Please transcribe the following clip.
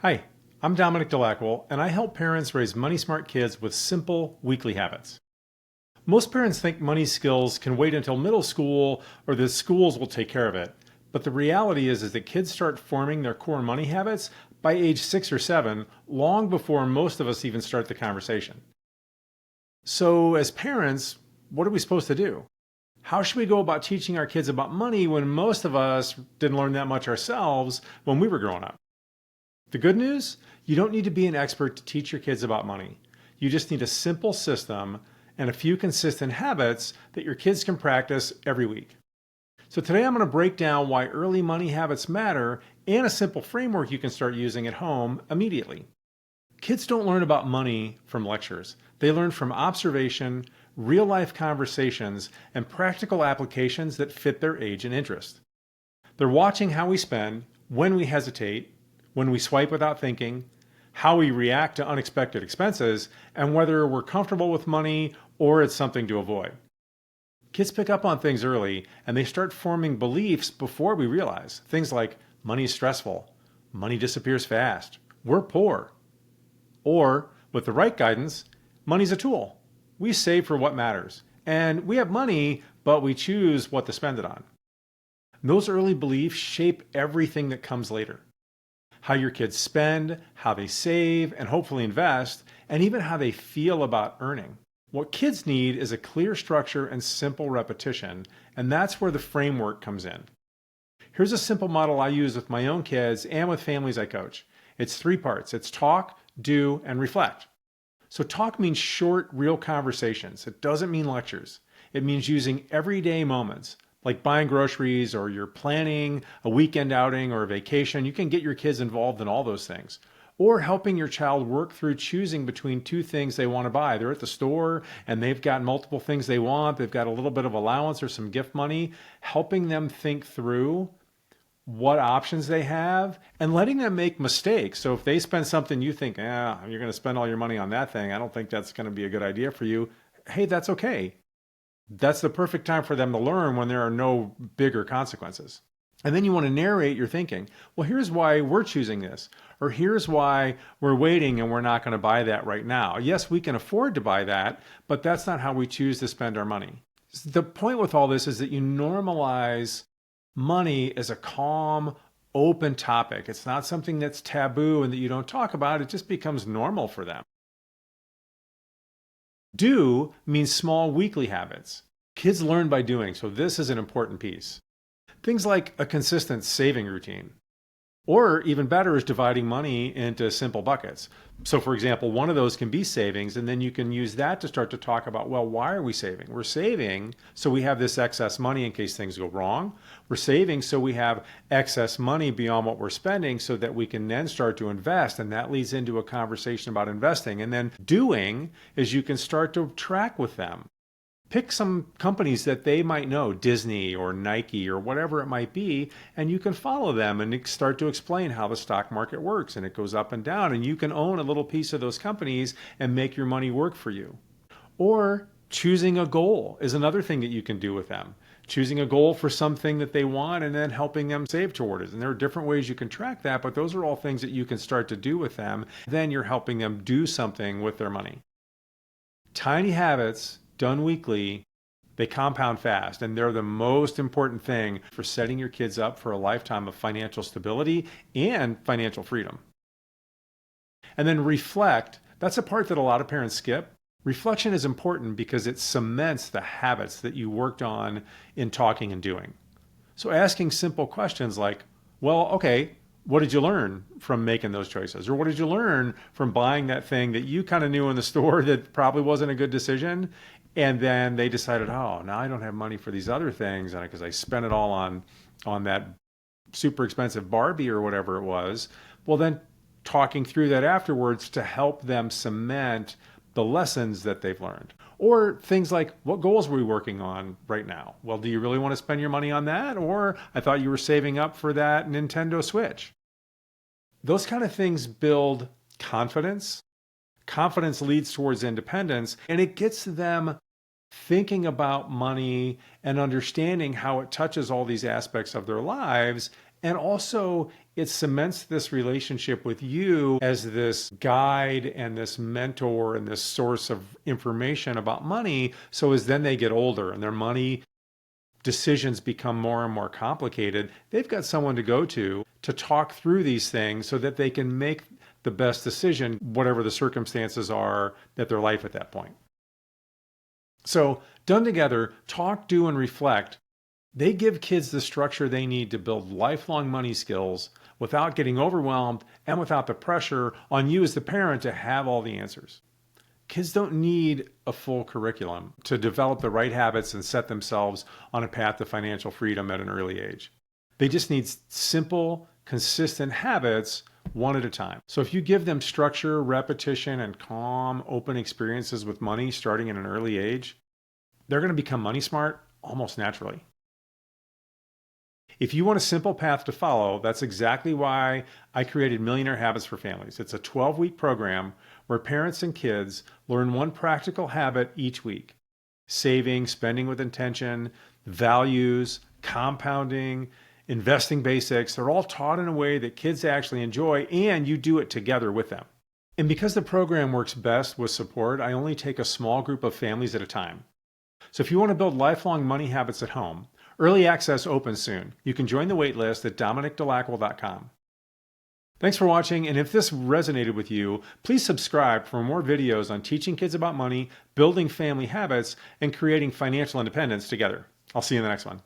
Hi, I'm Dominic DeLaquil, and I help parents raise money-smart kids with simple weekly habits. Most parents think money skills can wait until middle school or the schools will take care of it. But the reality is that kids start forming their core money habits by age 6 or 7, long before most of us even start the conversation. So as parents, what are we supposed to do? How should we go about teaching our kids about money when most of us didn't learn that much ourselves when we were growing up? The good news? You don't need to be an expert to teach your kids about money. You just need a simple system and a few consistent habits that your kids can practice every week. So today I'm going to break down why early money habits matter and a simple framework you can start using at home immediately. Kids don't learn about money from lectures. They learn from observation, real-life conversations, and practical applications that fit their age and interest. They're watching how we spend, when we hesitate, when we swipe without thinking, how we react to unexpected expenses, and whether we're comfortable with money or it's something to avoid. Kids pick up on things early and they start forming beliefs before we realize. Things like money is stressful, money disappears fast, we're poor. Or, with the right guidance, money's a tool. We save for what matters. And we have money, but we choose what to spend it on. Those early beliefs shape everything that comes later. How your kids spend, how they save, and hopefully invest, and even how they feel about earning. What kids need is a clear structure and simple repetition, and that's where the framework comes in. Here's a simple model I use with my own kids and with families I coach. It's 3 parts. It's talk, do, and reflect. So talk means short, real conversations. It doesn't mean lectures. It means using everyday moments, like buying groceries or you're planning a weekend outing or a vacation. You can get your kids involved in all those things. Or helping your child work through choosing between 2 things they want to buy. They're at the store and they've got multiple things they want. They've got a little bit of allowance or some gift money. Helping them think through what options they have and letting them make mistakes. So if they spend something you think, you're going to spend all your money on that thing, I don't think that's going to be a good idea for you. Hey, that's okay. That's the perfect time for them to learn when there are no bigger consequences. And then you want to narrate your thinking. Well, here's why we're choosing this, or here's why we're waiting and we're not going to buy that right now. Yes, we can afford to buy that, but that's not how we choose to spend our money. The point with all this is that you normalize money as a calm, open topic. It's not something that's taboo and that you don't talk about. It just becomes normal for them. Do means small weekly habits. Kids learn by doing, so this is an important piece. Things like a consistent saving routine. Or even better is dividing money into simple buckets. So for example, one of those can be savings, and then you can use that to start to talk about, well, why are we saving? We're saving so we have this excess money in case things go wrong. We're saving so we have excess money beyond what we're spending so that we can then start to invest, and that leads into a conversation about investing. And then doing is you can start to track with them. Pick some companies that they might know, Disney or Nike or whatever it might be, and you can follow them and start to explain how the stock market works, and it goes up and down, and you can own a little piece of those companies and make your money work for you. Or choosing a goal is another thing that you can do with them. Choosing a goal for something that they want and then helping them save toward it. And there are different ways you can track that, but those are all things that you can start to do with them. Then you're helping them do something with their money. Tiny habits done weekly, they compound fast, and they're the most important thing for setting your kids up for a lifetime of financial stability and financial freedom. And then reflect, that's a part that a lot of parents skip. Reflection is important because it cements the habits that you worked on in talking and doing. So asking simple questions like, well, okay, what did you learn from making those choices? Or what did you learn from buying that thing that you kind of knew in the store that probably wasn't a good decision? And then they decided, oh, now I don't have money for these other things because I spent it all on that super expensive Barbie or whatever it was. Well, then talking through that afterwards to help them cement the lessons that they've learned. Or things like, what goals were we working on right now? Well, do you really want to spend your money on that? Or I thought you were saving up for that Nintendo Switch. Those kind of things build confidence. Confidence leads towards independence, and it gets them thinking about money and understanding how it touches all these aspects of their lives And also, it cements this relationship with you as this guide and this mentor and this source of information about money. So as then they get older and their money decisions become more and more complicated, they've got someone to go to talk through these things so that they can make the best decision, whatever the circumstances are that their life at that point. So done together, talk, do, and reflect. They give kids the structure they need to build lifelong money skills without getting overwhelmed and without the pressure on you as the parent to have all the answers. Kids don't need a full curriculum to develop the right habits and set themselves on a path to financial freedom at an early age. They just need simple, consistent habits one at a time. So if you give them structure, repetition, and calm, open experiences with money starting at an early age, they're going to become money smart almost naturally. If you want a simple path to follow, that's exactly why I created Millionaire Habits for Families. It's a 12-week program where parents and kids learn one practical habit each week. Saving, spending with intention, values, compounding, investing basics, they're all taught in a way that kids actually enjoy, and you do it together with them. And because the program works best with support, I only take a small group of families at a time. So if you want to build lifelong money habits at home, early access opens soon. You can join the wait list at DominicDeLaquil.com. Thanks for watching, and if this resonated with you, please subscribe for more videos on teaching kids about money, building family habits, and creating financial independence together. I'll see you in the next one.